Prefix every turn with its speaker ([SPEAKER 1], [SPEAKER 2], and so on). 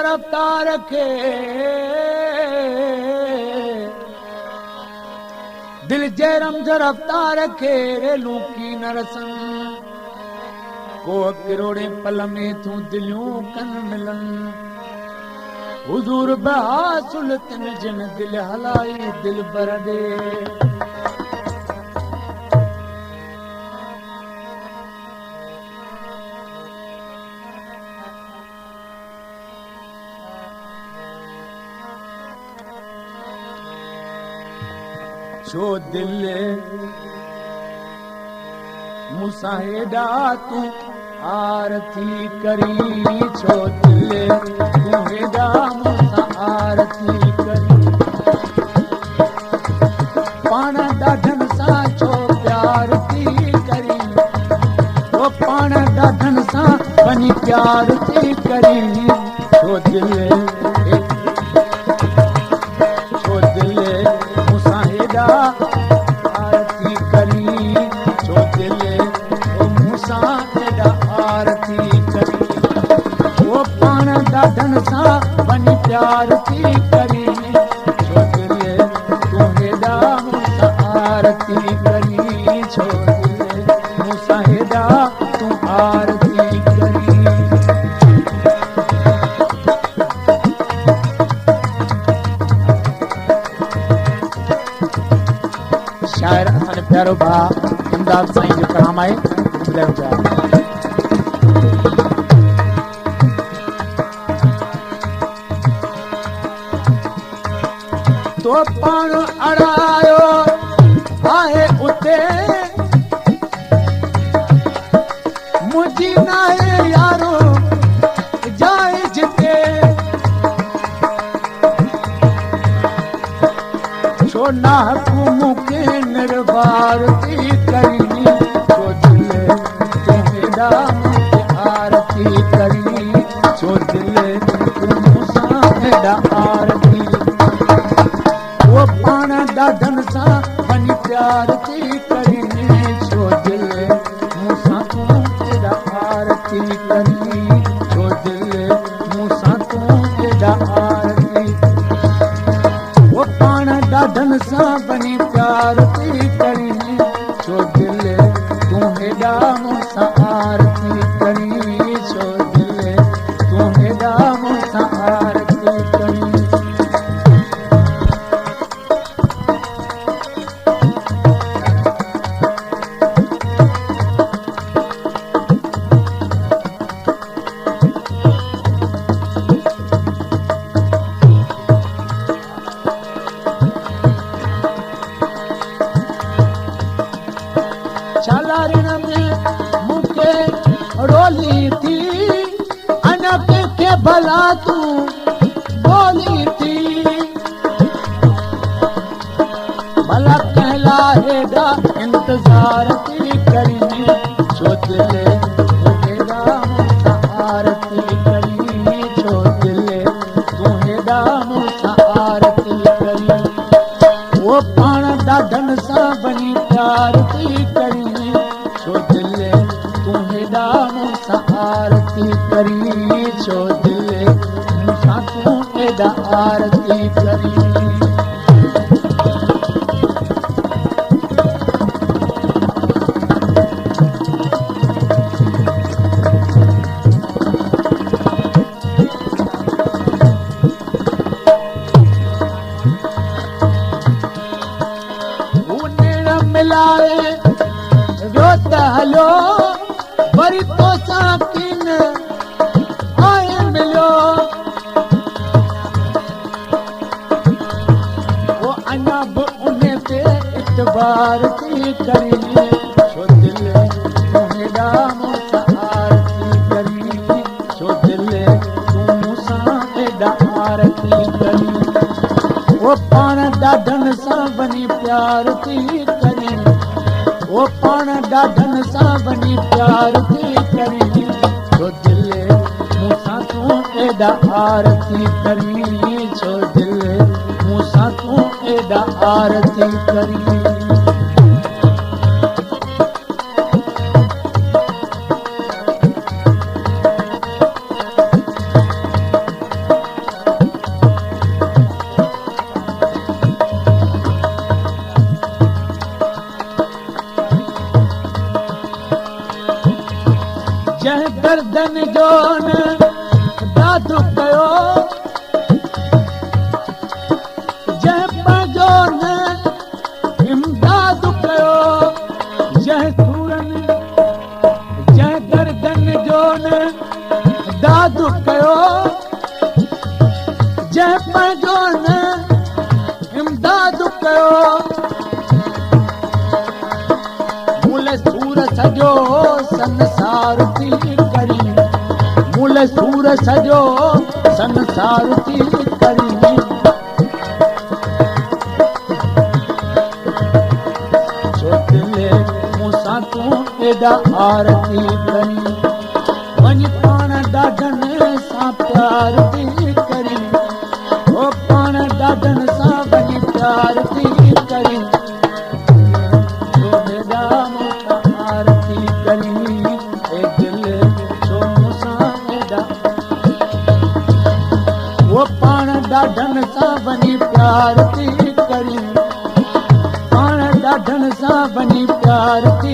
[SPEAKER 1] रफ्तार खे दिल जे रमज रफ्तार खे रेलूं की न रसन को किरोड़े पल में तूं दिलियूं कन मिलन हुजूर बहासुल तिन जिन दिल हलाई दिल बर दे छो दिल मूंसां हेॾा तूं आरती करी छो दिल तूं हेॾा मूंसां आरती करी पाण ॾाढनि सां छो प्यार थी करी ओ पाण ॾाढनि सां वञी प्यार थी करी छो दिल आरती करी छो दिल मूंसां हेॾा आरती करी वो पाण ॾाढनि सां वञी प्यार थी करी छो दिल तूं हेॾा मूंसां आरती करी छो दिल मूंसां हेॾा तूं आरती करी शायर असांजो प्यारो भाउ इमदाद साईं जो कलाम आहे ॿुधायो पिया तो पाण अड़ायो आहे उते मुंहिंजी नाहे यारो जाए जिते छो ना मूंखे निर्वार थी करी छो दिल तूं हेॾा मूंखे आरती करी छो दिल तूं मूंसां हेॾा आरती वो पाण ॾाढनि सां वञी प्यार थी करी छो दिल मूंसां तूं हेॾा आरती करी छो दिल मूंसां तूं हेॾा आरती वो पाण ॾाढनि सां वञी प्यार थी करी छो दिल तूं हेॾा मूंसां आरती करी छो दिल तूं हेॾा मूंसां आरती करी छलारिन में मूंखे रोली थी अञा कंहिंखे भला तूं बोली थी भला कहला हेॾा इंतज़ार थी करी छो दिल तूं हेॾा मूंसां आरती करी छो दिल तूं हेॾा मूंसां आरती करी वो पाण ॾाढनि सां वञी प्यार थी करी छो दिल तूं हेॾा मूंसां आरती करी छो दिल मूंसां तूं हेॾा आरती करी मिलाए वियो त हलियो वरी तोसां किन आए मिलियो वो अञा बि उन ते इतबार थी करी छो दिल तूं हेॾा मूंसां आरती करी छो दिल तूं मूंसां हेॾा आरती करी वो पाण ॾाढनि सां वञी प्यार थी करी वो पाण ॾाढनि सां वञी प्यार थी करी छो दिल मूंसां तूं हेॾा आरती करी छो दिल मूंसां तूं हेॾा आरती करी इमदाद कयो जंहिं पंहिंजो न इमदाद कयो जंहिं सूरनि जंहिं गर्दन जो न दाद कयो जंहिं पंहिंजो न इमदाद कयो मूल सूर सॼो संसार थी करी मूल सूर सॼो संसार थी करी छो दिलि मूंसां तूं एॾा आरती करी वञ पाण ॾाढनि सां प्यार थी करी ओ पाण ॾाढनि सां वञ प्यार थी करी छो एॾा मूंसां आरती करी ए दिलि छो मूंसां एॾा ओ पाण ॾाढनि सां वञ प्यार थी करी पाण ॾाढनि सां वञ प्यार थी